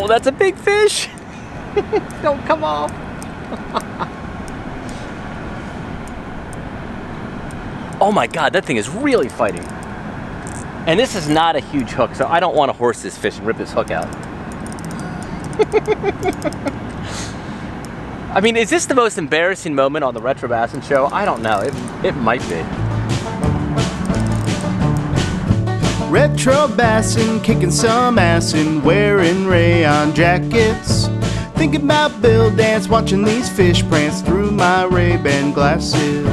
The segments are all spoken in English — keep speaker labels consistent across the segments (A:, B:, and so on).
A: Oh, that's a big fish. Don't come off. Oh my God, that thing is really fighting. And this is not a huge hook, so I don't want to horse this fish and rip this hook out. I mean, is this the most embarrassing moment on the Retro Bassin Show? I don't know. It might be.
B: Retro Bassin, kicking some ass and wearing rayon jackets. Thinking about Bill Dance, watching these fish prance through my Ray-Ban glasses.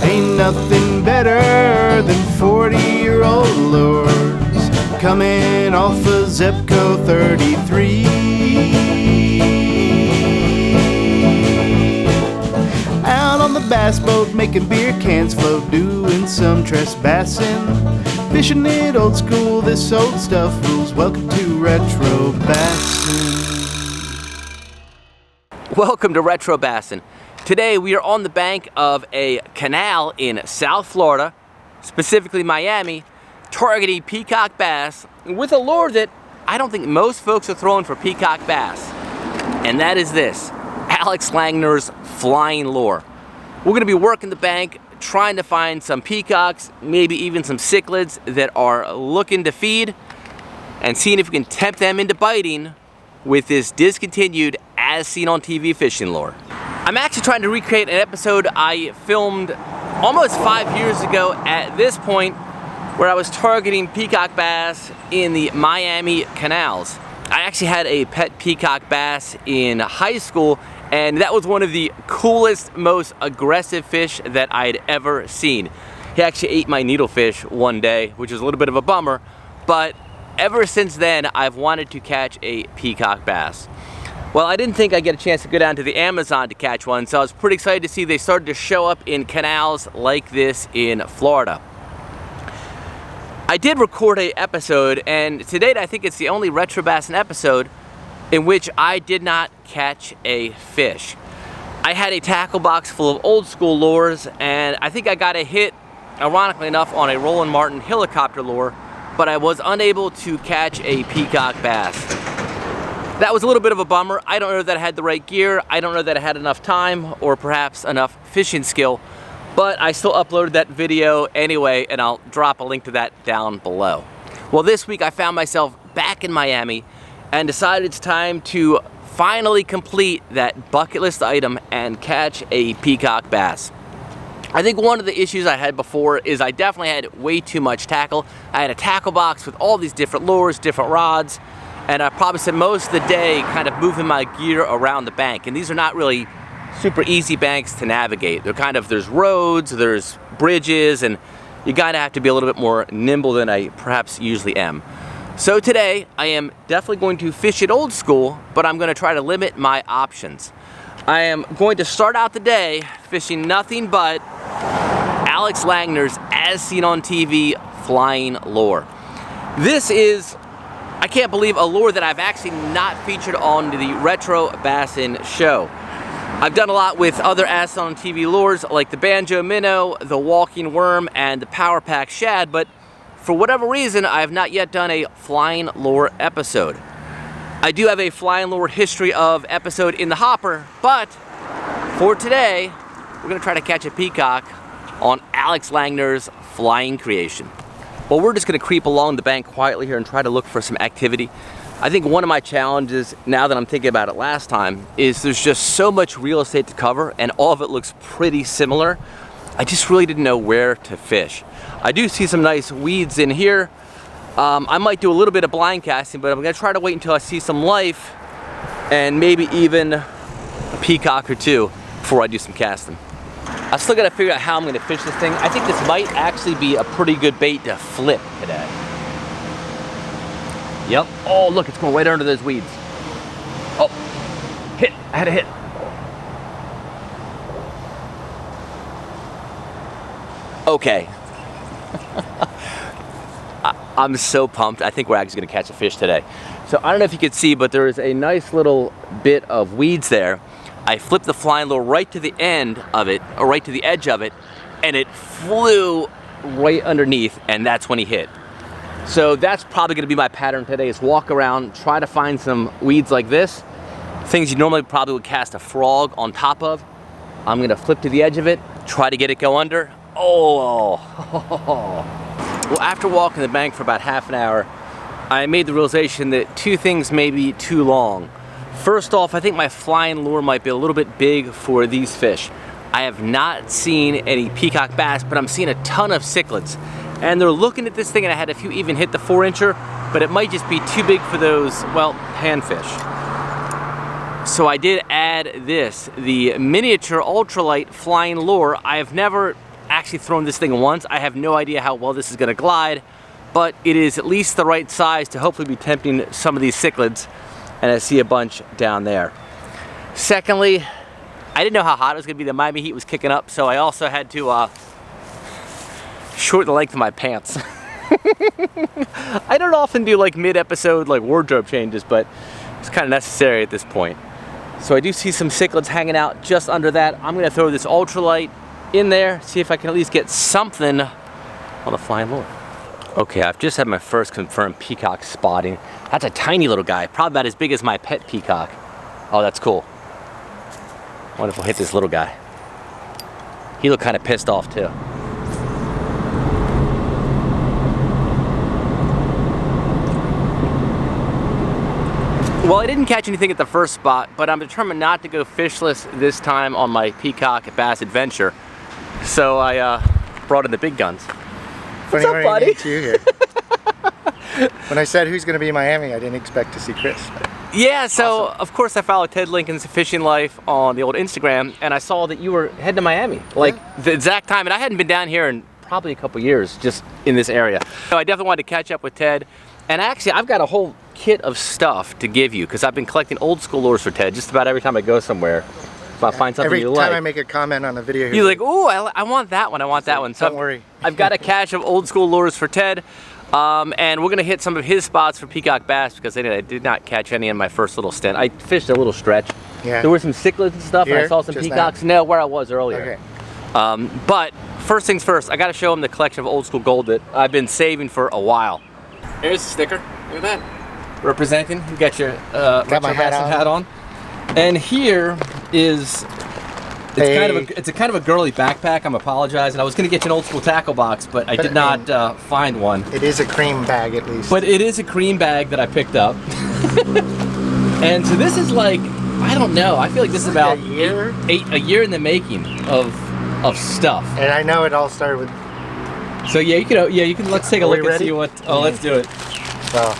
B: Ain't nothing better than 40-year-old lures coming off of Zepco 33. Out on the bass boat, making beer cans float, doing some trespassing. Fishing it old school, this old stuff rules. Welcome to Retro Bassin.
A: Welcome to Retro Bassin. Today we are on the bank of a canal in South Florida, specifically Miami, targeting peacock bass with a lure that I don't think most folks are throwing for peacock bass. And that is this, Alex Langner's flying lure. We're gonna be working the bank, trying to find some peacocks, maybe even some cichlids that are looking to feed, and seeing if we can tempt them into biting with this discontinued as seen on TV fishing lure. I'm actually trying to recreate an episode I filmed almost 5 years ago at this point, where I was targeting peacock bass in the Miami canals. I actually had a pet peacock bass in high school, and that was one of the coolest, most aggressive fish that I'd ever seen. He actually ate my needlefish one day, which was a little bit of a bummer, but ever since then, I've wanted to catch a peacock bass. Well, I didn't think I'd get a chance to go down to the Amazon to catch one, so I was pretty excited to see they started to show up in canals like this in Florida. I did record an episode, and to date I think it's the only Retro Bassin episode in which I did not catch a fish. I had a tackle box full of old school lures, and I think I got a hit, ironically enough, on a Roland Martin helicopter lure, but I was unable to catch a peacock bass. That was a little bit of a bummer. I don't know that I had the right gear, I don't know that I had enough time, or perhaps enough fishing skill, but I still uploaded that video anyway, and I'll drop a link to that down below. Well, this week I found myself back in Miami and decided it's time to finally complete that bucket list item and catch a peacock bass. I think one of the issues I had before is I definitely had way too much tackle. I had a tackle box with all these different lures, different rods, and I probably spent most of the day kind of moving my gear around the bank. And these are not really super easy banks to navigate. They're kind of, there's roads, there's bridges, and you gotta have to be a little bit more nimble than I perhaps usually am. So today, I am definitely going to fish it old school, but I'm gonna try to limit my options. I am going to start out the day fishing nothing but Alex Langner's as seen on TV flying lure. This is, I can't believe, a lure that I've actually not featured on the Retro Bassin Show. I've done a lot with other as seen on TV lures like the Banjo Minnow, the Walking Worm, and the Power Pack Shad, but for whatever reason, I have not yet done a flying lure episode. I do have a flying lure history of episode in the hopper, but for today, we're gonna try to catch a peacock on Alex Langner's flying creation. Well, we're just gonna creep along the bank quietly here and try to look for some activity. I think one of my challenges, now that I'm thinking about it last time, is there's just so much real estate to cover and all of it looks pretty similar. I just really didn't know where to fish. I do see some nice weeds in here. I might do a little bit of blind casting, but I'm gonna try to wait until I see some life and maybe even a peacock or two before I do some casting. I still gotta figure out how I'm gonna fish this thing. I think this might actually be a pretty good bait to flip today. Yep. Oh, look, it's going right under those weeds. Oh, hit, I had a hit. Okay. I'm so pumped. I think we're actually gonna catch a fish today. So I don't know if you could see, but there is a nice little bit of weeds there. I flipped the flying lure right to the end of it, or right to the edge of it, and it flew right underneath, and that's when he hit. So that's probably gonna be my pattern today, is walk around, try to find some weeds like this. Things you normally probably would cast a frog on top of. I'm gonna flip to the edge of it, try to get it go under. Oh. Well, after walking the bank for about half an hour, I made the realization that two things may be too long. First off, I think my flying lure might be a little bit big for these fish. I have not seen any peacock bass, but I'm seeing a ton of cichlids. And they're looking at this thing, and I had a few even hit the 4-incher, but it might just be too big for those, well, panfish. So I did add this, the miniature ultralight flying lure. I have never actually thrown this thing once. I have no idea how well this is gonna glide, but it is at least the right size to hopefully be tempting some of these cichlids, and I see a bunch down there. Secondly, I didn't know how hot it was gonna be. The Miami heat was kicking up, so I also had to shorten the length of my pants. I don't often do like mid-episode like wardrobe changes, but it's kind of necessary at this point. So I do see some cichlids hanging out just under that. I'm gonna throw this ultralight in there, see if I can at least get something on the flying lure. Okay, I've just had my first confirmed peacock spotting. That's a tiny little guy, probably about as big as my pet peacock. Oh, that's cool. I wonder if we'll hit this little guy. He looked kind of pissed off too. Well, I didn't catch anything at the first spot, but I'm determined not to go fishless this time on my peacock bass adventure. So I brought in the big guns.
C: Funny,
A: what's up, buddy?
C: meet you here. When I said who's going to be in Miami, I didn't expect to see Chris.
A: Yeah, so
C: Awesome.
A: Of course I follow Ted Lincoln's fishing life on the old Instagram, and I saw that you were heading to Miami, like the exact time, and I hadn't been down here in probably a couple years, just in this area. So I definitely wanted to catch up with Ted, and actually I've got a whole kit of stuff to give you, because I've been collecting old school lures for Ted just about every time I go somewhere. If I find something you like.
C: Every time I make a comment on a video,
A: you're like, oh, I want that one, I want that one. So
C: don't worry.
A: I've got a cache of old school lures for Ted. And we're gonna hit some of his spots for peacock bass, because I did not catch any in my first little stint. I fished a little stretch.
C: Yeah.
A: There were some cichlids and stuff, and I
C: Here?
A: saw some
C: Just
A: peacocks. No, where I was earlier.
C: Okay.
A: But first things first, I gotta show him the collection of old school gold that I've been saving for a while. Here's the sticker. Look at that. Representing. You got your
C: Got my
A: Retro Bassin hat on. And here is. It's a kind of a girly backpack. I'm apologizing. I was going to get you an old school tackle box, but I did not find one.
C: It is a cream bag at least.
A: But it is a cream bag that I picked up. And so this is like, I don't know. I feel like this is about
C: a year?
A: a year in the making of stuff.
C: And I know it all started with.
A: So yeah, you can. Let's take a
C: Are we
A: look and
C: ready?
A: see what. Oh, let's do it.
C: Well,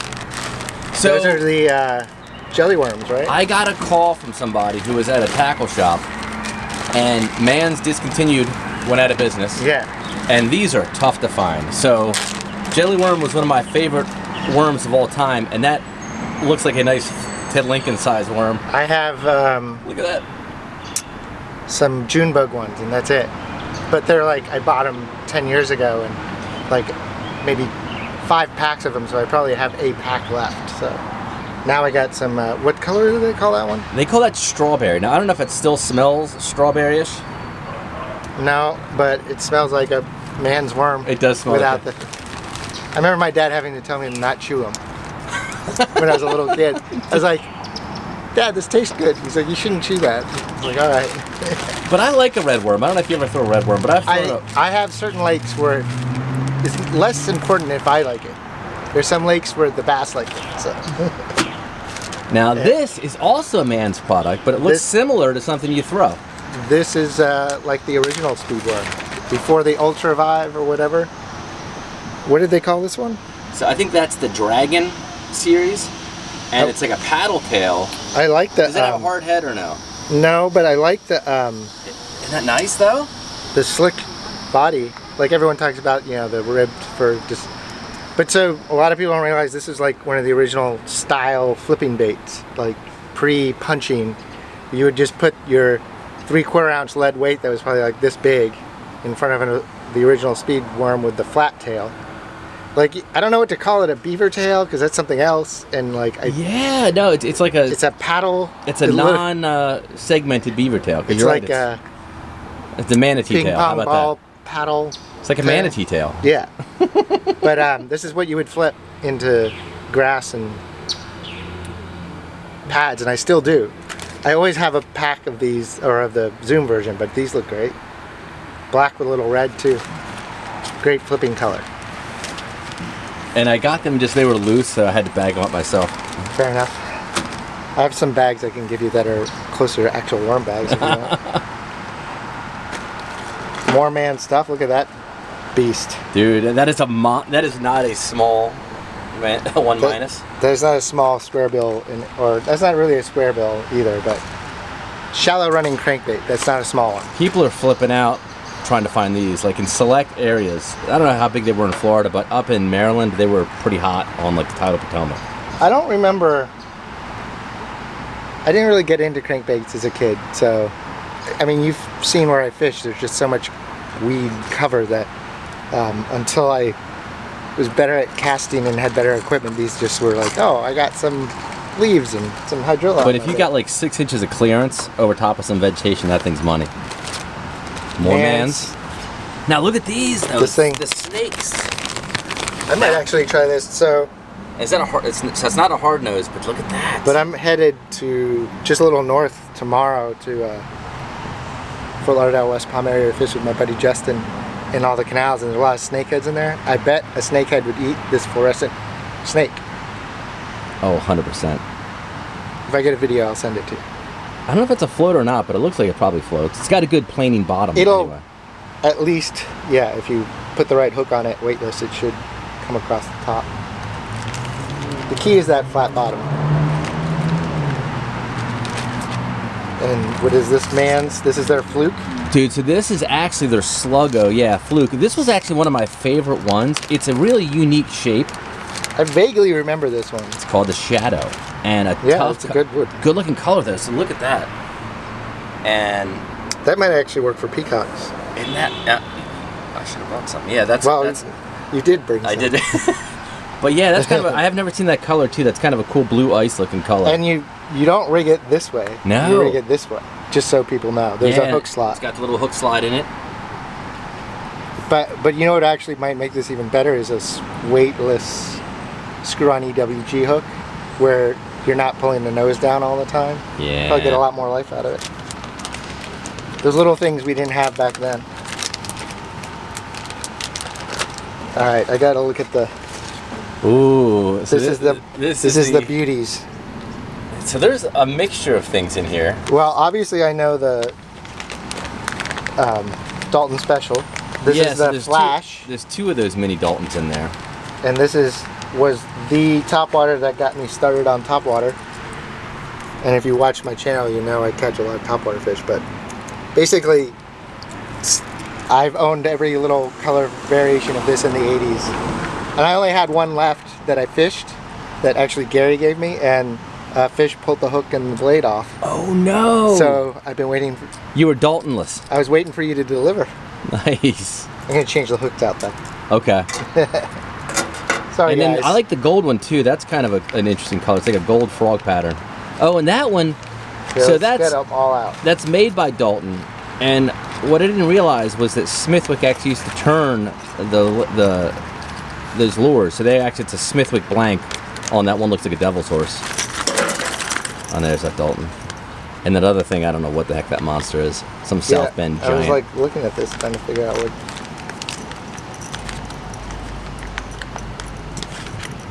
A: So
C: those are the jelly worms, right?
A: I got a call from somebody who was at a tackle shop, and Man's discontinued, went out of business.
C: Yeah.
A: And these are tough to find. So jelly worm was one of my favorite worms of all time, and that looks like a nice Ted Lincoln sized worm.
C: I have
A: Look at that.
C: some June bug ones, and that's it. But they're like, I bought them 10 years ago, and like maybe 5 packs of them, so I probably have a pack left. So now I got some, what color do they call that one?
A: They call that strawberry. Now I don't know if it still smells strawberry-ish.
C: No, but it smells like a man's worm.
A: It does smell
C: without
A: like
C: I remember my dad having to tell me to not chew them when I was a little kid. I was like, Dad, this tastes good. He's like, you shouldn't chew that. I was like, all right.
A: But I like a red worm. I don't know if you ever throw a red worm, but I've thrown a...
C: I have certain lakes where it's less important if I like it. There's some lakes where the bass like it. So.
A: Now this is also a man's product, but it looks similar to something you throw.
C: This is like the original speed worm before the Ultra Vive or whatever. What did they call this one?
A: So I think that's the Dragon series, and it's like a paddle tail.
C: I like the.
A: Does it have a hard head or no?
C: No, but I like the.
A: Isn't that nice though?
C: The slick body, like everyone talks about, you know, the ribbed for just. But so a lot of people don't realize this is like one of the original style flipping baits, like pre-punching. You would just put your 3/4 ounce lead weight that was probably like this big in front of the original speed worm with the flat tail. Like, I don't know what to call it, a beaver tail, because that's something else, and like
A: yeah, no, it's like a
C: paddle.
A: It's a non segmented beaver tail.
C: It's
A: you're
C: like
A: right, it's the manatee
C: ping
A: tail. How
C: pong
A: about
C: ball
A: that?
C: paddle.
A: It's like a
C: thing.
A: manatee tail.
C: Yeah. But this is what you would flip into grass and pads, and I still do. I always have a pack of these, or of the Zoom version, but these look great. Black with a little red too. Great flipping color.
A: And I got them they were loose, so I had to bag them up myself.
C: Fair enough. I have some bags I can give you that are closer to actual worm bags if you want. More man stuff. Look at that beast.
A: Dude, that is that is not a small one minus.
C: There's not a small square bill, or that's not really a square bill either, but shallow running crankbait. That's not a small one.
A: People are flipping out trying to find these, like in select areas. I don't know how big they were in Florida, but up in Maryland, they were pretty hot on like the tidal Potomac.
C: I don't remember. I didn't really get into crankbaits as a kid, so I mean, you've seen where I fish. There's just so much weed cover that until I was better at casting and had better equipment, these just were like, oh, I got some leaves and some hydrilla.
A: But if you got like 6 inches of clearance over top of some vegetation, that thing's money. More mans. Now look at these though.
C: This thing.
A: The snakes.
C: I might actually try this. So
A: is that a hard? It's not a hard nose, but look at that.
C: But I'm headed to just a little north tomorrow to Fort Lauderdale, West Palm area to fish with my buddy Justin in all the canals, and there's a lot of snakeheads in there. I bet a snakehead would eat this fluorescent snake.
A: Oh, 100%.
C: If I get a video, I'll send it to you.
A: I don't know if it's a float or not, but it looks like it probably floats. It's got a good planing bottom.
C: It'll,
A: anyway.
C: At least, yeah, if you put the right hook on it, weightless, it should come across the top. The key is that flat bottom. And what is this man's? This is their fluke?
A: Dude, so this is actually their sluggo, yeah, fluke. This was actually one of my favorite ones. It's a really unique shape.
C: I vaguely remember this one.
A: It's called the Shadow. And
C: it's a good wood.
A: Good looking color though, so look at that. And
C: that might actually work for peacocks.
A: Isn't that, I should have brought something. Yeah, that's
C: you did bring some.
A: I did. But yeah, that's kind of I have never seen that color too. That's kind of a cool blue ice looking color.
C: And you don't rig it this way.
A: No.
C: You rig it this way, just so people know. There's a hook slot.
A: It's got the little hook slide in it.
C: But you know what actually might make this even better is a weightless screw-on EWG hook, where you're not pulling the nose down all the time.
A: Yeah.
C: Probably get a lot more life out of it. Those little things we didn't have back then. All right, I gotta look at the.
A: Ooh. So
C: this is the beauties.
A: So there's a mixture of things in here.
C: Well, obviously I know the Dalton Special. This is the Flash.
A: There's two of those mini Daltons in there.
C: And this was the topwater that got me started on topwater. And if you watch my channel, you know I catch a lot of topwater fish. But basically, I've owned every little color variation of this in the 80s. And I only had one left that I fished that actually Gary gave me, and a fish pulled the hook and the blade off.
A: Oh no!
C: So I've been waiting.
A: You were Daltonless.
C: I was waiting for you to deliver.
A: Nice.
C: I'm gonna change the hooks out though.
A: Okay.
C: Sorry,
A: and
C: guys.
A: then I like the gold one too. That's kind of an interesting color. It's like a gold frog pattern. Oh, and that one.
C: Yeah,
A: so
C: let's get them all out.
A: That's made by Dalton. And what I didn't realize was that Smithwick actually used to turn those lures. So it's a Smithwick blank on that one. Looks like a devil's horse. And there's that Dalton. And that other thing, I don't know what the heck that monster is. Some South Bend giant.
C: I was like looking at this, trying to figure out what.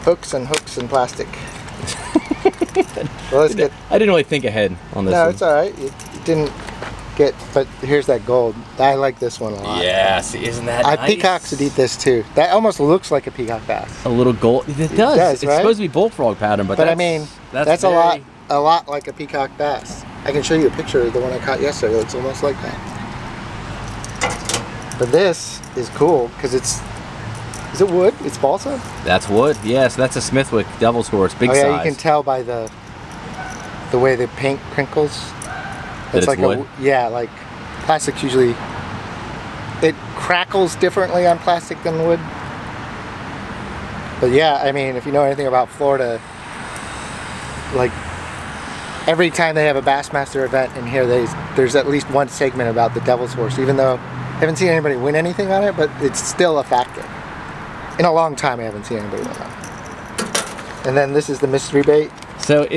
C: Hooks and plastic. Well, let's get.
A: I didn't really think ahead on this.
C: No,
A: one.
C: it's all right. It didn't get. But here's that gold. I like this one a lot.
A: Yeah, see, isn't that nice?
C: Peacocks would eat this too. That almost looks like a peacock bass.
A: A little gold. It does. It's
C: right?
A: supposed to be bullfrog pattern, but
C: I mean, that's a lot like a peacock bass. I can show you a picture of the one I caught yesterday. It looks almost like that. But this is cool because it's. Is it wood? It's balsa?
A: That's wood. Yes, that's a Smithwick devil's horse, big size.
C: Oh yeah, you can tell by the way the paint crinkles.
A: It's like wood?
C: Like plastic's usually, it crackles differently on plastic than wood. But yeah, I mean, if you know anything about Florida, like every time they have a Bassmaster event in here, there's at least one segment about the devil's horse, even though haven't seen anybody win anything on it, but it's still a factor. In a long time, I haven't seen anybody win on it. And then this is the mystery bait.
A: So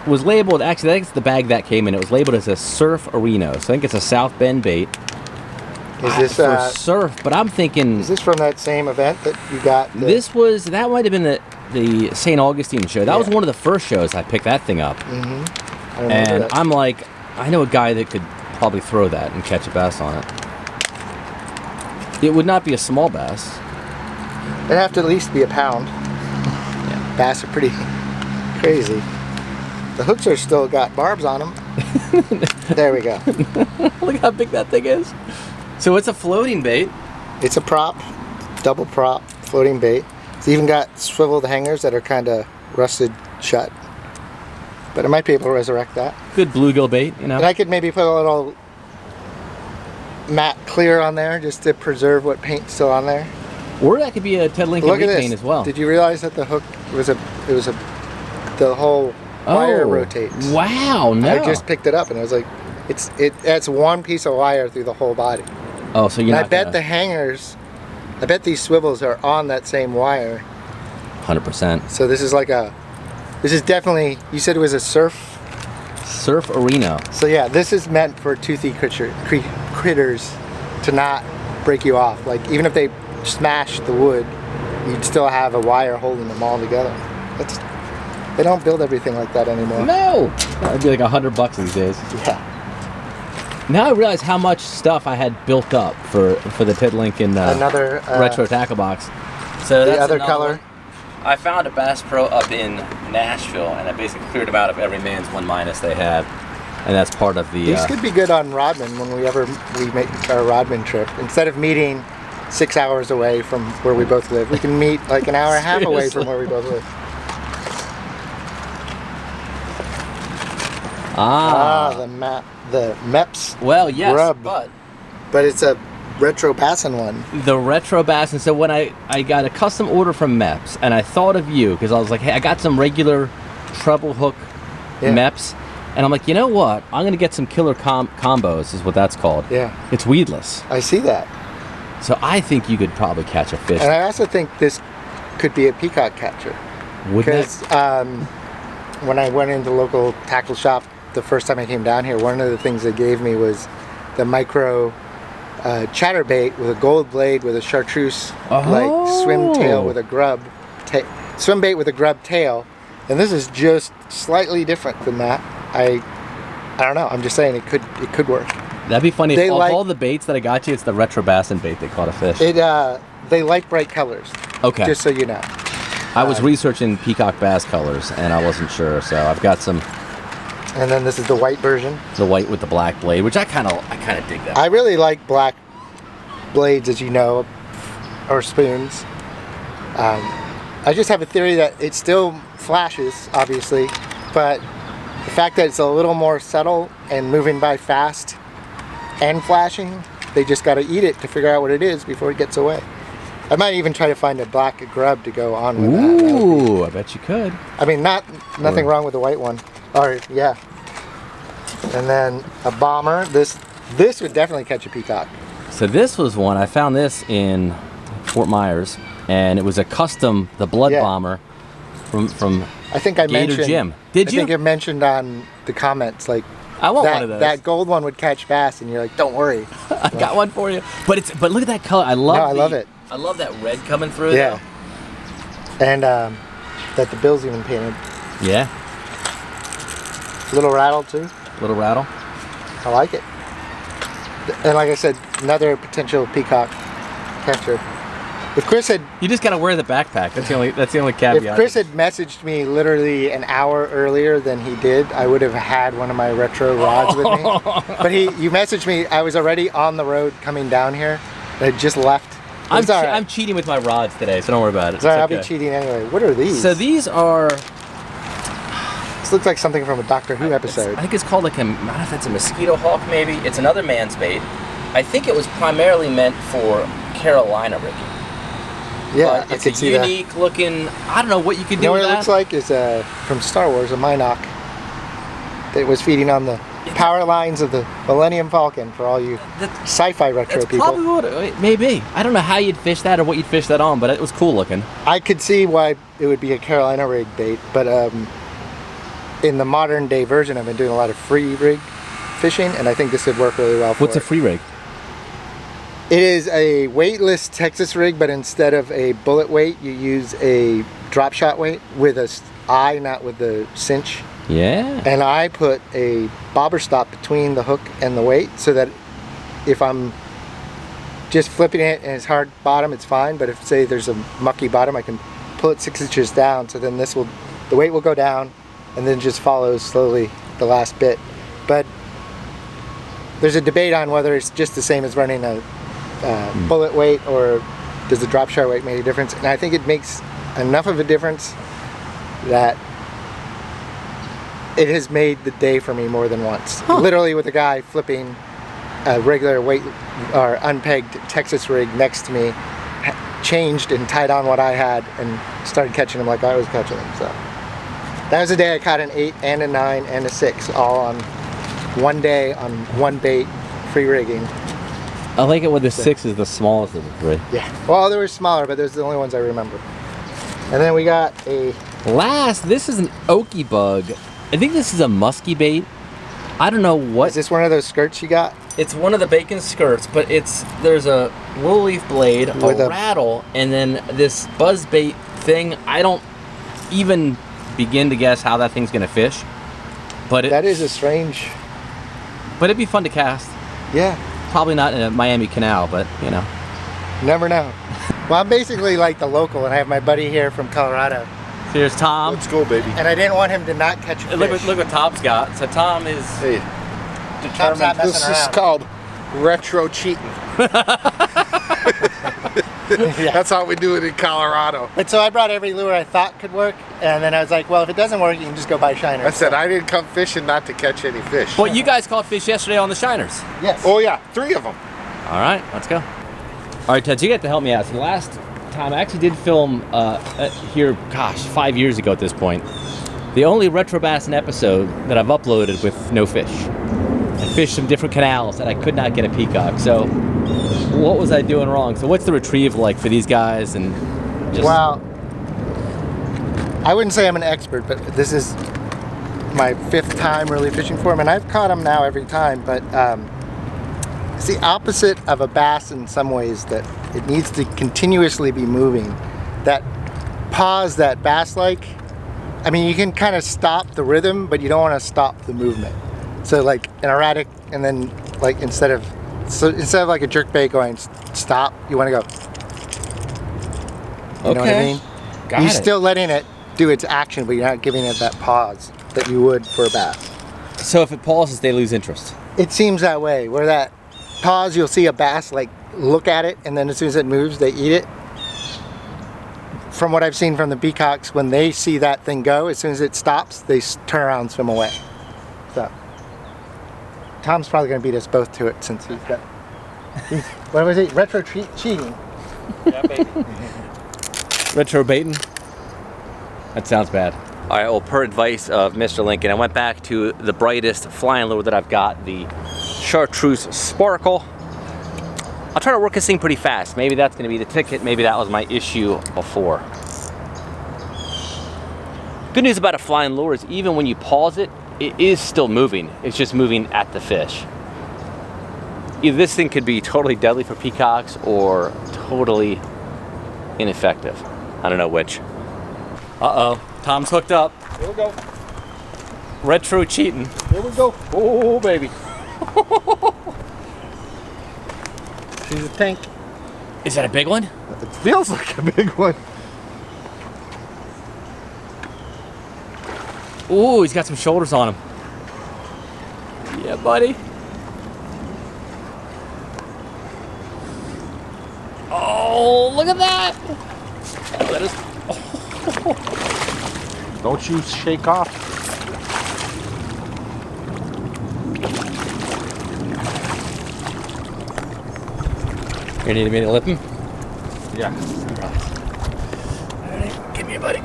A: was labeled, actually, I think it's the bag that came in. It was labeled as a Surf Areno. So I think it's a South Bend bait.
C: Is this
A: for surf? But I'm thinking.
C: Is this from that same event that you got?
A: That might have been the St. Augustine show. That was one of the first shows I picked that thing up.
C: Mm-hmm.
A: And I'm like, I know a guy that could probably throw that and catch a bass on it. It would not be a small bass.
C: It'd have to at least be a pound.
A: Yeah.
C: Bass are pretty crazy. The hooks are still got barbs on them. There we go.
A: Look how big that thing is. So it's a floating bait.
C: It's a prop, double prop, floating bait. It's even got swiveled hangers that are kind of rusted shut. But I might be able to resurrect that.
A: Good bluegill bait, you know.
C: And I could maybe put a little matte clear on there just to preserve what paint's still on there.
A: Or that could be a Ted Lincoln repaint as well.
C: Did you realize that the hook the whole wire rotates?
A: Wow, no.
C: I just picked it up and I was like, it's one piece of wire through the whole body.
A: Oh, so you're
C: and I bet the hangers, I bet these swivels are on that same wire.
A: 100%.
C: So this is definitely, you said it was a Surf
A: Areno.
C: So yeah, this is meant for toothy critters to not break you off. Like even if they smash the wood, you'd still have a wire holding them all together. They don't build everything like that anymore.
A: No! That'd be like $100 these days.
C: Yeah.
A: Now I realize how much stuff I had built up for the Ted Lincoln
C: another
A: retro tackle box. So
C: the other color.
A: One. I found a Bass Pro up in Nashville, and I basically cleared them out of every man's 1- they had, and that's part of the.
C: These could be good on Rodman when we make our Rodman trip. Instead of meeting 6 hours away from where we both live, we can meet like an hour and a half away from where we both live. The MEPS.
A: Well, yes,
C: grub. But it's a Retro Bassin one.
A: The Retro Bassin. So when I got a custom order from MEPS, and I thought of you because I was like, hey, I got some regular treble hook MEPS, and I'm like, you know what? I'm gonna get some killer combos, is what that's called.
C: Yeah.
A: It's weedless.
C: I see that.
A: So I think you could probably catch a fish.
C: And I also think this could be a peacock catcher.
A: Wouldn't it?
C: Because when I went into the local tackle shop the first time I came down here, one of the things they gave me was the micro chatterbait with a gold blade with a chartreuse like swim tail with a grub swim bait with a grub tail, and this is just slightly different than that. I don't know. I'm just saying it could work.
A: That'd be funny. If all the baits that I got you, it's the Retro Bassin bait that caught a fish.
C: They like bright colors.
A: Okay.
C: Just so you know.
A: I was researching peacock bass colors, and I wasn't sure, so I've got some.
C: And then this is the white version.
A: The white with the black blade, which I kind of dig that.
C: I really like black blades, as you know, or spoons. I just have a theory that it still flashes, obviously, but the fact that it's a little more subtle and moving by fast and flashing, they just got to eat it to figure out what it is before it gets away. I might even try to find a black grub to go on with that.
A: Ooh, I bet you could.
C: I mean, nothing wrong with the white one. Or yeah. And then a bomber. This would definitely catch a peacock.
A: So this was one, I found this in Fort Myers, and it was a custom, the blood bomber from
C: I think I
A: Gator
C: mentioned
A: Jim. Did you?
C: I think it mentioned on the comments, like,
A: I want one of those.
C: That gold one would catch bass, and you're like, don't worry.
A: I got one for you. But look at that color. I love
C: it.
A: I love that red coming through.
C: Yeah. Though. And that the bill's even painted.
A: Yeah.
C: Little rattle too.
A: Little rattle.
C: I like it. And like I said, another potential peacock catcher. If Chris had,
A: you just gotta wear the backpack. That's the only caveat.
C: If Chris had messaged me literally an hour earlier than he did, I would have had one of my retro rods with me. But you messaged me. I was already on the road coming down here. I had just left.
A: I'm cheating with my rods today, so don't worry about it.
C: Sorry, I'll be cheating anyway. What are these?
A: So these are.
C: This looks like something from a Doctor Who episode.
A: I think it's called like I don't know if it's a mosquito hawk maybe. It's another man's bait. I think it was primarily meant for Carolina rigging.
C: Yeah,
A: but it's a unique looking. I don't know what you could do.
C: You know
A: with
C: what
A: that?
C: It looks like is from Star Wars, a Minoc that was feeding on the power lines of the Millennium Falcon for all you sci-fi retro
A: That's
C: people.
A: probably what it may be. I don't know how you'd fish that or what you'd fish that on, but it was cool looking.
C: I could see why it would be a Carolina rig bait, but in the modern day version, I've been doing a lot of free rig fishing, and I think this would work really well for
A: What's a free rig?
C: It is a weightless Texas rig, but instead of a bullet weight, you use a drop shot weight with a eye, not with the cinch.
A: Yeah.
C: And I put a bobber stop between the hook and the weight so that if I'm just flipping it and it's hard bottom, it's fine. But if, say, there's a mucky bottom, I can pull it 6 inches down. So then the weight will go down and then just follows slowly the last bit. But there's a debate on whether it's just the same as running a bullet weight or does the drop shot weight make a difference. And I think it makes enough of a difference that it has made the day for me more than once.
A: Huh.
C: Literally with a guy flipping a regular weight or unpegged Texas rig next to me, changed and tied on what I had and started catching them like I was catching them. So that was the day I caught an 8 and a 9 and a 6 all on one day on one bait, free rigging.
A: I like it when the 6 is the smallest of the 3.
C: Yeah. Well, they were smaller, but those are the only ones I remember. And then we got a...
A: This is an okie bug. I think this is a musky bait. I don't know what.
C: Is this one of those skirts you got?
A: It's one of the bacon skirts, but there's a willow leaf blade,
C: With
A: a
C: a
A: rattle, and then this buzz bait thing. I don't even begin to guess how that thing's gonna fish. But
C: That is a strange...
A: But it'd be fun to cast.
C: Yeah.
A: Probably not in a Miami Canal, but you know.
C: Never know. Well, I'm basically like the local, and I have my buddy here from Colorado.
A: So here's Tom.
B: Let's go, baby.
C: And I didn't want him to not catch a fish.
A: Look what Tom's got. So Tom is
B: Hey,
C: Tom's not messing
B: this is
C: around.
B: called retro cheating.
C: Yeah.
B: That's how we do it in Colorado.
C: But so I brought every lure I thought could work, and then I was like, well, if it doesn't work, you can just go buy shiners.
B: I said I didn't come fishing not to catch any fish.
A: Well, you guys caught fish yesterday on the shiners.
C: Yes.
B: Oh yeah, 3 of them.
A: All right, let's go. All right, Ted, so you got to help me out. So the last time I actually did film here, 5 years ago at this point. The only Retro Bassin episode that I've uploaded with no fish. I fished some different canals and I could not get a peacock. So what was I doing wrong? So what's the retrieve like for these guys? And just...
C: Well, I wouldn't say I'm an expert, but this is my 5th time really fishing for them, and I've caught them now every time, but it's the opposite of a bass in some ways, that it needs to continuously be moving. That pause that bass like, I mean, you can kind of stop the rhythm, but you don't want to stop the movement. So like an erratic, and then like instead of like a jerk bait going stop, you want to go. You know what I mean? You're still letting it do its action, but you're not giving it that pause that you would for a bass.
A: So if it pauses, they lose interest.
C: It seems that way, where that pause, you'll see a bass like look at it, and then as soon as it moves, they eat it. From what I've seen from the peacocks, when they see that thing go, as soon as it stops, they turn around and swim away. So Tom's probably going to beat us both to it, since he's got, what was it, retro cheating.
A: Yeah, baby. Retro baiting? That sounds bad. All right, well, per advice of Mr. Lincoln, I went back to the brightest flying lure that I've got, the Chartreuse Sparkle. I'll try to work this thing pretty fast. Maybe that's gonna be the ticket. Maybe that was my issue before. Good news about a flying lure is even when you pause it, it is still moving. It's just moving at the fish. Either this thing could be totally deadly for peacocks or totally ineffective. I don't know which. Uh-oh, Tom's hooked up.
B: Here we go.
A: Retro cheating.
B: Here we go. Oh, baby.
C: She's a tank.
A: Is that a big one?
B: It feels like a big one.
A: Ooh, he's got some shoulders on him. Yeah, buddy. Oh, look at that. Oh, that is...
B: Don't you shake off.
A: You need me to lip him?
B: Yeah.
A: All right, give me a buddy.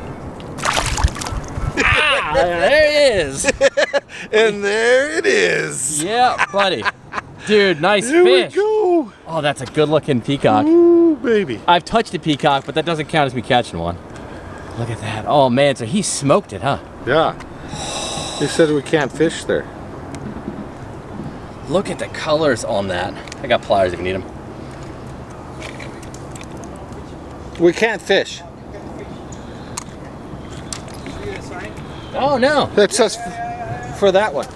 A: There it is.
B: And there it is.
A: Yeah, buddy. Dude, nice
B: Here
A: fish.
B: we go.
A: Oh, that's a good looking peacock.
B: Ooh, baby.
A: I've touched a peacock, but that doesn't count as me catching one. Look at that. Oh man, so he smoked it, huh?
B: Yeah. He said we can't fish there.
A: Look at the colors on that. I got pliers if you need them.
B: We can't fish.
A: Oh no.
B: That says for that one.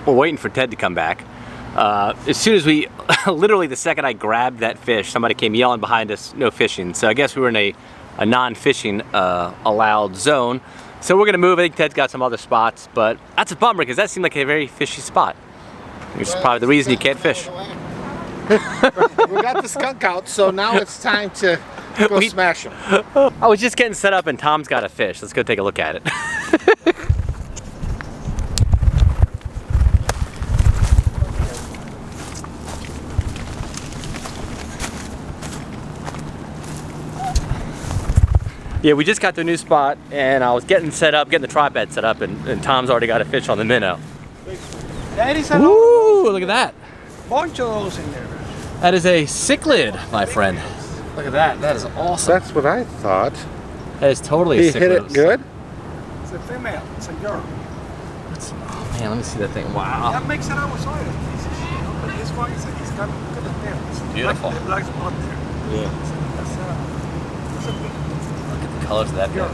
A: We're waiting for Ted to come back. As soon as we, literally the second I grabbed that fish, somebody came yelling behind us, no fishing. So I guess we were in a non-fishing allowed zone. So we're gonna move. I think Ted's got some other spots, but that's a bummer because that seemed like a very fishy spot. Which is probably the reason you can't fish.
B: We got the skunk out, so now it's time to go smash him.
A: I was just getting set up and Tom's got a fish. Let's go take a look at it. Yeah, we just got to a new spot and I was getting set up, getting the tripod set up, and Tom's already got a fish on the minnow. Ooh, look at that.
D: Bunch of those in there.
A: That is a cichlid, my friend. Look at that. That is awesome.
B: That's what I thought.
A: That is totally
B: He
A: a cichlid.
B: hit it good?
D: It's a female. It's a girl.
A: Oh man, let me see that thing. Wow.
D: That makes it out soil. But this one is it's got good tail. It's
A: Beautiful.
D: The black spot there.
B: Yeah.
D: That's a big
A: Look at the colors of that thing.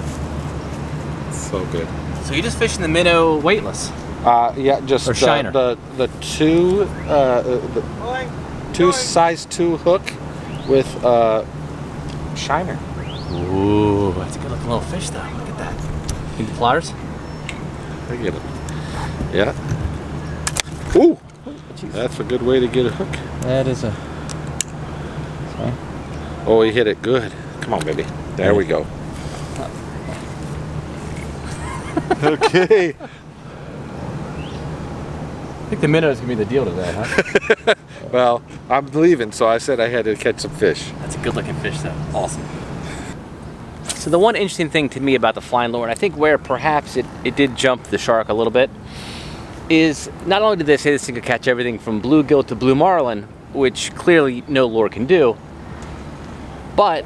B: So good.
A: So you just fish in the minnow weightless?
B: Yeah, just
A: Or shiner.
B: the two size 2 hook with shiner.
A: Ooh, that's a good looking little fish though. Look at that. Need the pliers?
B: I get it. Yeah. Ooh, that's a good way to get a hook.
A: That is a... Sorry.
B: Oh, he hit it good. Come on, baby. There we go. Okay.
A: I think the minnow's gonna be the deal today, huh?
B: Well, I'm leaving, so I said I had to catch some fish.
A: That's a good looking fish though. Awesome. So the one interesting thing to me about the flying lure, and I think where perhaps it did jump the shark a little bit, is not only did they say this thing could catch everything from bluegill to blue marlin, which clearly no lure can do, but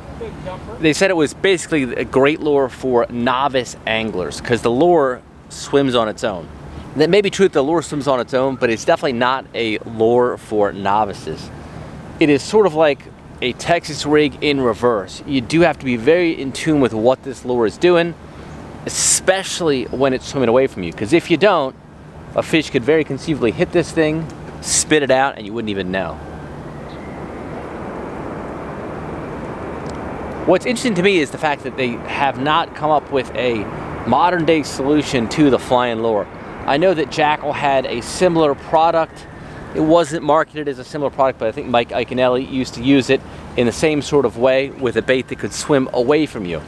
A: they said it was basically a great lure for novice anglers because the lure swims on its own. That may be true that the lure swims on its own, but it's definitely not a lure for novices. It is sort of like a Texas rig in reverse. You do have to be very in tune with what this lure is doing, especially when it's swimming away from you, because if you don't, a fish could very conceivably hit this thing, spit it out, and you wouldn't even know. What's interesting to me is the fact that they have not come up with a modern day solution to the flying lure. I know that Jackal had a similar product. It wasn't marketed as a similar product, but I think Mike Iaconelli used to use it in the same sort of way with a bait that could swim away from you.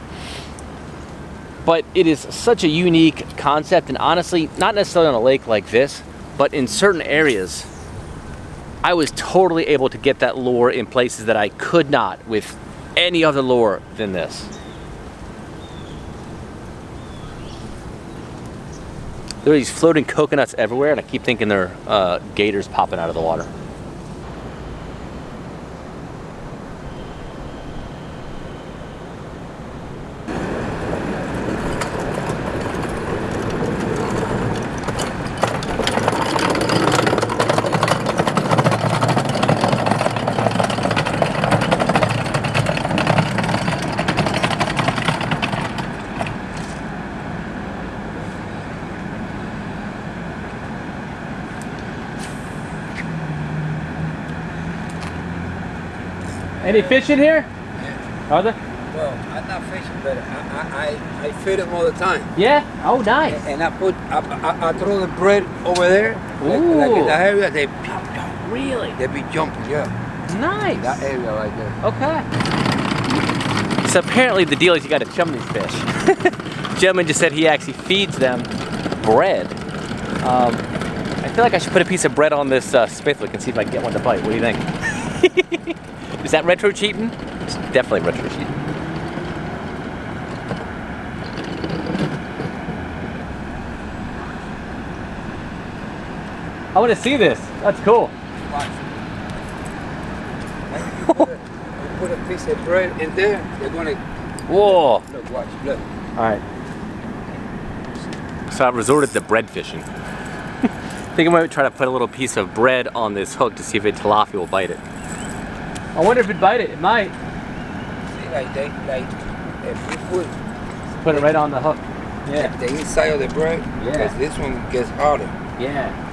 A: But it is such a unique concept, and honestly, not necessarily on a lake like this, but in certain areas, I was totally able to get that lure in places that I could not with any other lure than this. There are these floating coconuts everywhere, and I keep thinking they're gators popping out of the water. Any fish in here? Are there?
E: Well, I'm not fishing, but I feed them all the time.
A: Yeah? Oh, nice.
E: And I throw the bread over there. Like in that area, they
A: Really?
E: they be jumping, yeah.
A: Nice.
E: That area right there.
A: Okay. So apparently the deal is you got to chum these fish. Gentleman just said he actually feeds them bread. I feel like I should put a piece of bread on this spatula and see if I can get one to bite. What do you think? Is that retro cheating? It's definitely retro cheating. I want to see this. That's cool.
E: Watch. And if you put a piece of bread in there, they're gonna.
A: Whoa.
E: Look, watch, look.
A: All right. So I resorted to bread fishing. I think I might try to put a little piece of bread on this hook to see if a tilapia will bite it. I wonder if it'd bite it. It might.
E: See, like if you
A: Put it right on the hook. Yeah.
E: the inside of the bread,
A: Yeah.
E: because this one gets harder.
A: Yeah.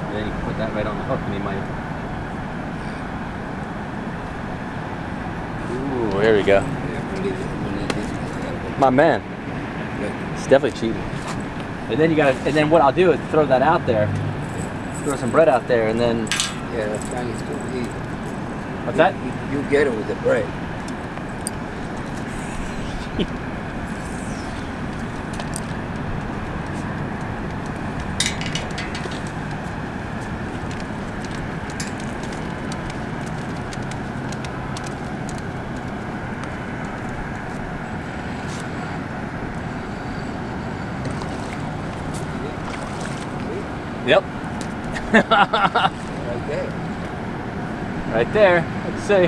A: And then you can put that right on the hook and he might. Ooh, here we go.
E: Yeah, we need this.
A: My man.
E: Look.
A: It's definitely cheating. And then you gotta, and then what I'll do is throw that out there. Throw some bread out there and then,
E: Yeah, that's fine. It's too easy.
A: what's that?
E: You get it with the bread.
A: Yep.
E: Right there.
A: Right there. Let's see.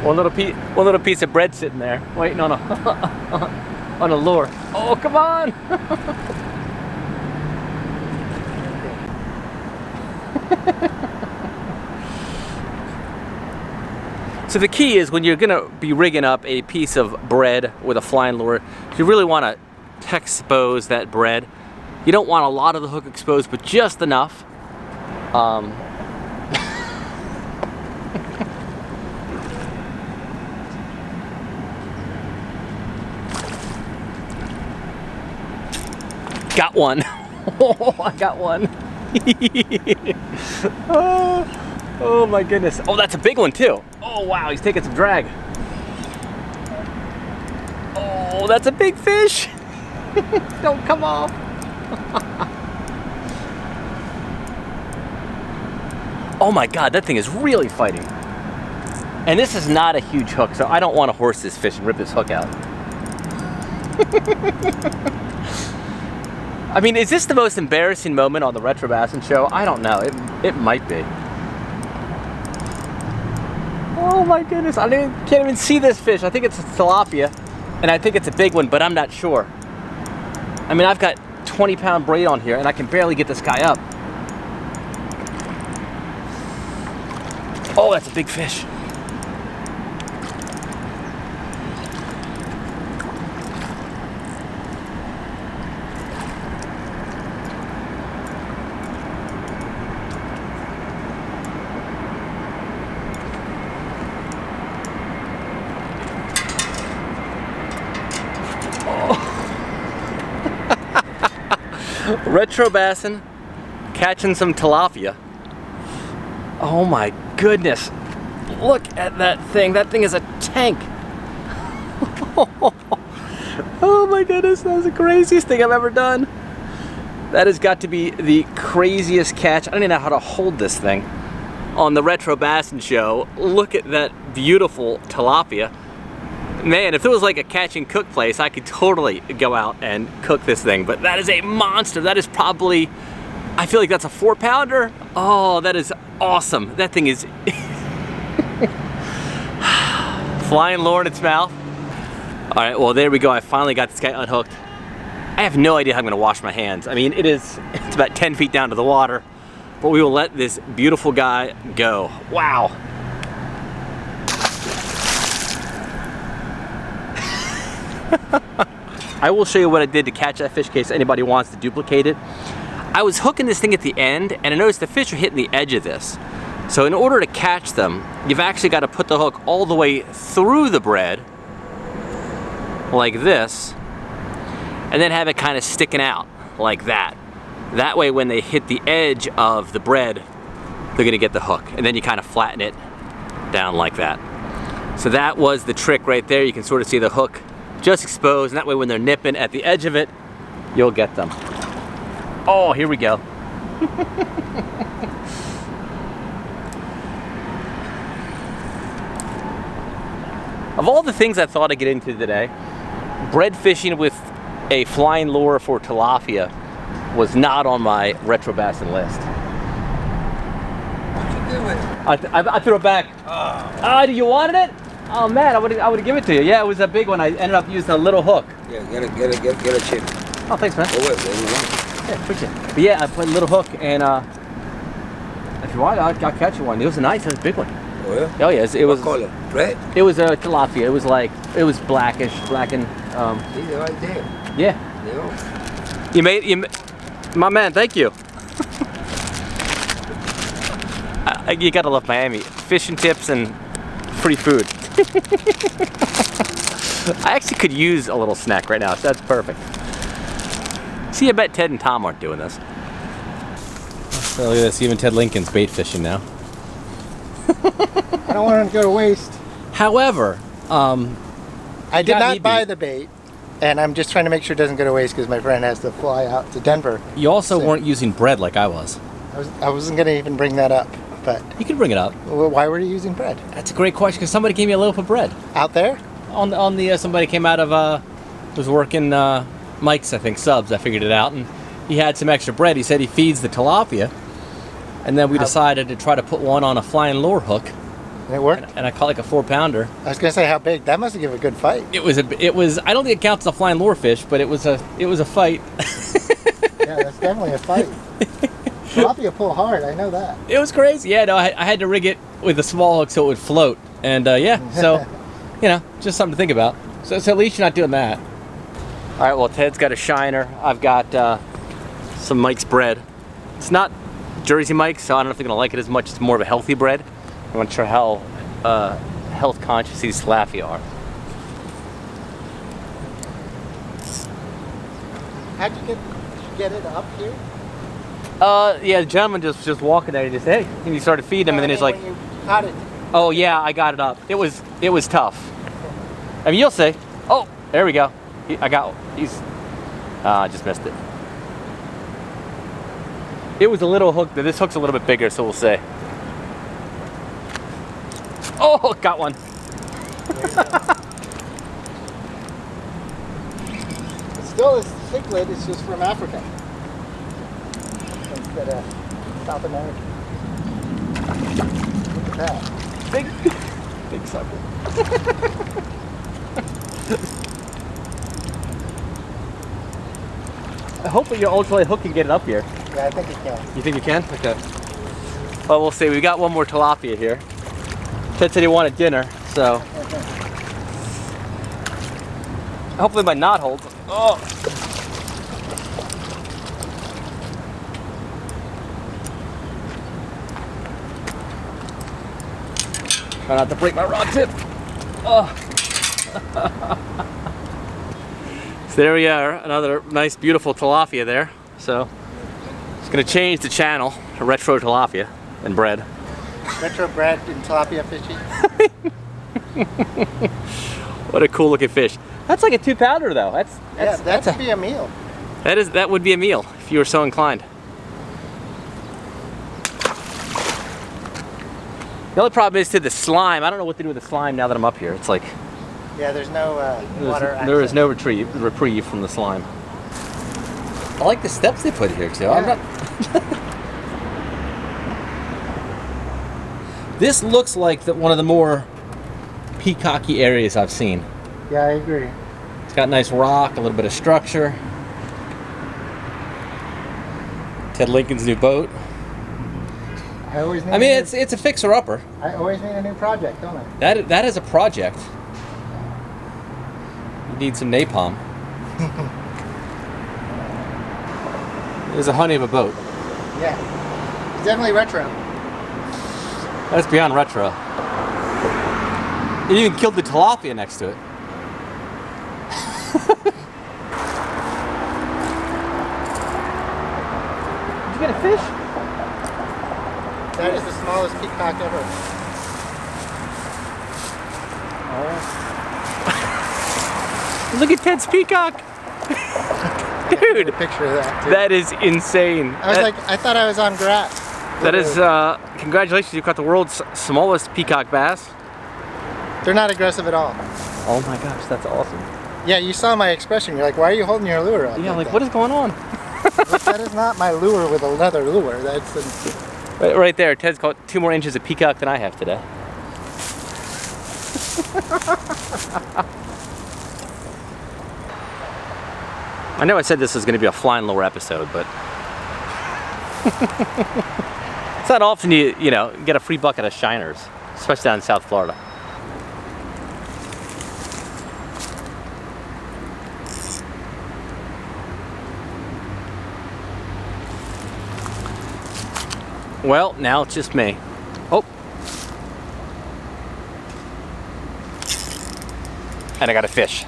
A: One little piece of bread sitting there, waiting on a on a lure. Oh, come on! So the key is when you're gonna be rigging up a piece of bread with a flying lure, you really want to expose that bread. You don't want a lot of the hook exposed, but just enough. Got one. Oh, I got one. Oh my goodness. Oh, that's a big one too. Oh wow, he's taking some drag. Oh, that's a big fish. Don't come off. Oh my God, that thing is really fighting. And this is not a huge hook, so I don't want to horse this fish and rip this hook out. I mean, is this the most embarrassing moment on the Retro Bassin Show? I don't know. It might be. Oh my goodness, I can't even see this fish. I think it's a tilapia, and I think it's a big one, but I'm not sure. I mean, I've got 20-pound braid on here, and I can barely get this guy up. Oh, that's a big fish. Retro Bassin catching some tilapia. Oh my goodness. Look at that thing. That thing is a tank. Oh my goodness, that was the craziest thing I've ever done. That has got to be the craziest catch. I don't even know how to hold this thing on the Retro Bassin Show. Look at that beautiful tilapia. Man, if it was like a catch and cook place, I could totally go out and cook this thing, but that is a monster. That is probably, I feel like that's a 4-pounder. Oh, that is awesome. That thing is flying lure in its mouth. All right, well, there we go. I finally got this guy unhooked. I have no idea how I'm gonna wash my hands. I mean, it's about 10 feet down to the water, but we will let this beautiful guy go. Wow. I will show you what I did to catch that fish in case anybody wants to duplicate it. I was hooking this thing at the end, and I noticed the fish are hitting the edge of this. So in order to catch them, you've actually got to put the hook all the way through the bread, like this, and then have it kind of sticking out like that. That way when they hit the edge of the bread, they're gonna get the hook, and then you kind of flatten it down like that. So that was the trick right there. You can sort of see the hook just exposed, and that way when they're nipping at the edge of it, you'll get them. Oh, here we go. Of all the things I thought I'd get into today, bread fishing with a flying lure for tilapia was not on my Retro Bassin list.
E: do with it?
A: I threw it back. Oh, you wanted it? Oh man, I would have given it to you. Yeah, it was a big one. I ended up using a little hook.
E: Yeah, get a chip.
A: Oh, thanks, man.
E: Oh, wait.
A: Yeah, appreciate it. But yeah, I put a little hook, and if you want, I'll catch you one. It was nice. It was a big one.
E: Oh yeah.
A: Oh yes, it
E: What
A: was.
E: color? Red?
A: It was a tilapia. It was like blackish, blackened.
E: See, they're right there.
A: Yeah.
E: Yeah.
A: My man. Thank you. You gotta love Miami. Fish and tips and free food. I actually could use a little snack right now, so that's perfect. See, I bet Ted and Tom aren't doing this. So look at this, even Ted Lincoln's bait fishing now.
C: I don't want them to go to waste.
A: However,
C: I did not buy the bait, and I'm just trying to make sure it doesn't go to waste because my friend has to fly out to Denver.
A: You also weren't using bread like I was.
C: I wasn't going to even bring that up, but...
A: You can bring it up.
C: Well, why were you using bread?
A: That's a great question, because somebody gave me a loaf of bread.
C: Out there?
A: On the somebody came out of, was working Mike's, I think, subs. I figured it out, and he had some extra bread. He said he feeds the tilapia, and then we decided to try to put one on a flying lure hook.
C: And it worked?
A: And I caught like a 4-pounder.
C: I was going to say, how big? That must have given a good fight.
A: It was, I don't think it counts as a flying lure fish, but it was a fight.
C: Yeah, that's definitely a fight. Tilapia pull hard, I know that.
A: It was crazy. Yeah, no, I had to rig it with a small hook so it would float. And yeah, so, you know, just something to think about. So at least you're not doing that. All right, well, Ted's got a shiner. I've got some Mike's bread. It's not Jersey Mike's, so I don't know if they're gonna like it as much. It's more of a healthy bread. I'm not sure how health conscious these tilaphia are.
C: How'd you get it up here?
A: Yeah, the gentleman just walking there and just, hey, and he started feeding him, and then he's like,
C: When you caught it.
A: oh yeah, I got it up. It was tough. I mean, you'll see. Oh, there we go. I just missed it. It was a little hook. This hook's a little bit bigger, so we'll see. Oh, got one.
C: It's still a cichlid, it's just from Africa. Instead of South America. Look at that.
A: Big sucker. Hopefully your ultralight hook can get it up here.
C: Yeah, I think it can.
A: You think you can? Okay. Well, we'll see. We got one more tilapia here. Ted said he wanted dinner, so. Hopefully my knot holds. Oh. Try not to break my rod tip. Oh. So there we are, another nice, beautiful tilapia there. So, just gonna change the channel to retro tilapia and bread.
C: Retro bread and tilapia fishing.
A: What a cool looking fish. That's like a 2-pounder though.
C: That would be a meal.
A: That would be a meal if you were so inclined. The only problem is to the slime. I don't know what to do with the slime now that I'm up here. It's like
C: Yeah, there's no water access.
A: there is no reprieve from the slime. I like the steps they put here too.
C: Yeah.
A: This looks like one of the more peacocky areas I've seen.
C: Yeah, I agree.
A: It's got nice rock, a little bit of structure. Ted Lincoln's new boat.
C: I always need
A: I mean, it's a fixer-upper.
C: I always need a new project, don't I?
A: That is a project. You need some napalm. There's a honey of a boat.
C: Yeah. It's definitely retro.
A: That's beyond retro. It even killed the tilapia next to it. Did you get a fish?
C: That is the smallest peacock ever.
A: Oh. Look at Ted's peacock. Dude,
C: A picture of that, too.
A: that is insane.
C: I thought I was on grass.
A: That is, congratulations, you caught the world's smallest peacock bass.
C: They're not aggressive at all.
A: Oh my gosh, that's awesome.
C: Yeah, you saw my expression. You're like, why are you holding your lure up?
A: Yeah, like
C: that?
A: what is going on?
C: That is not my lure with another lure. That's
A: Right there, Ted's caught 2 more inches of peacock than I have today. I know I said this was going to be a flying lure episode, but it's not often you know, get a free bucket of shiners, especially down in South Florida. Well, now it's just me. Oh. And I got a fish.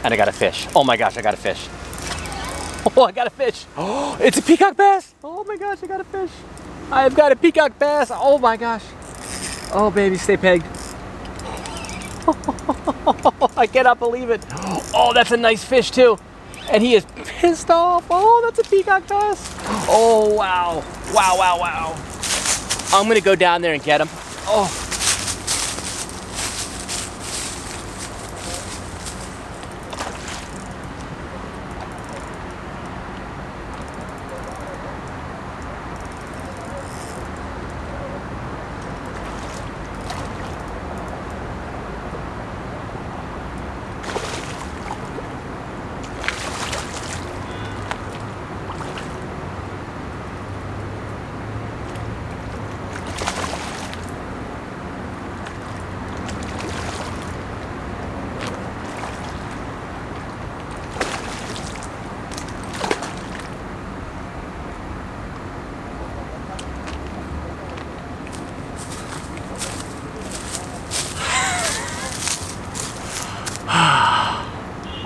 A: And I got a fish. Oh my gosh, I got a fish. Oh, I got a fish. Oh, it's a peacock bass. Oh my gosh, I got a fish. I've got a peacock bass. Oh my gosh. Oh baby, stay pegged. I cannot believe it. Oh, that's a nice fish too. And he is pissed off. Oh, that's a peacock bass. Oh, wow. Wow, wow, wow. I'm gonna go down there and get him. Oh.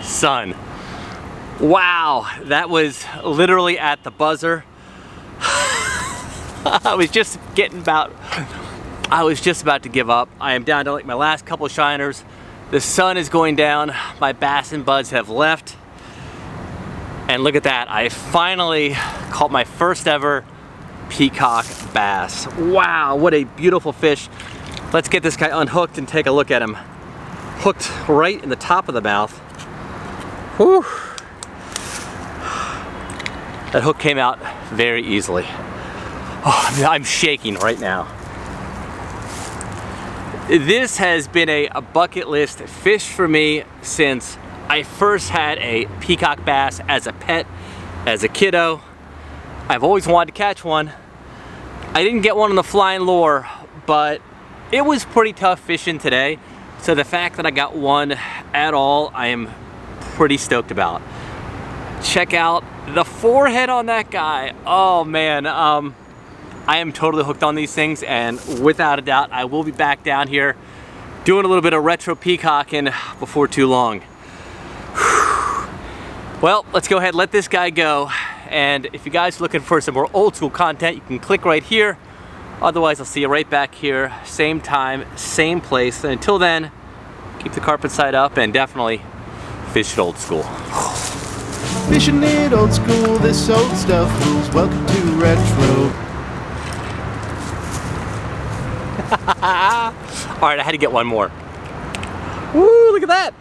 A: Son. Wow, that was literally at the buzzer. I was just about to give up. I am down to like my last couple shiners. The sun is going down. My Bassin buds have left. And look at that, I finally caught my first ever peacock bass. Wow, what a beautiful fish. Let's get this guy unhooked and take a look at him. Hooked right in the top of the mouth. Whew. That hook came out very easily. Oh, I'm shaking right now. This has been a bucket list fish for me since I first had a peacock bass as a pet, as a kiddo. I've always wanted to catch one. I didn't get one on the flying lure, but it was pretty tough fishing today. So the fact that I got one at all, I am pretty stoked about. Check out the forehead on that guy. Oh man, I am totally hooked on these things, and without a doubt I will be back down here doing a little bit of retro peacocking before too long. Well, let's go ahead and let this guy go, and if you guys are looking for some more old school content, you can click right here. Otherwise, I'll see you right back here, same time, same place. And until then, keep the carpet side up and definitely fish it old school.
B: Fishing it old school, this old stuff rules. Welcome to Retro.
A: All right, I had to get one more. Woo, look at that.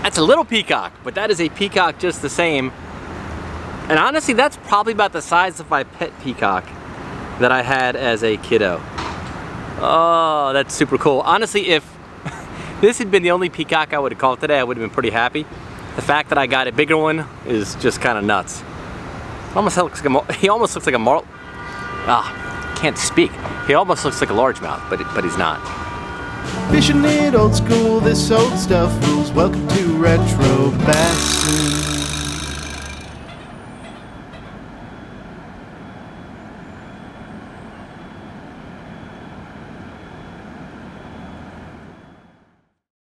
A: That's a little peacock, but that is a peacock just the same. And honestly, that's probably about the size of my pet peacock that I had as a kiddo. Oh, that's super cool. Honestly, if this had been the only peacock I would have caught today, I would have been pretty happy. The fact that I got a bigger one is just kind of nuts. He almost looks like a marl. Can't speak. He almost looks like a largemouth, but he's not.
B: Fishing it old school, this old stuff rules. Welcome to Retro Bassin.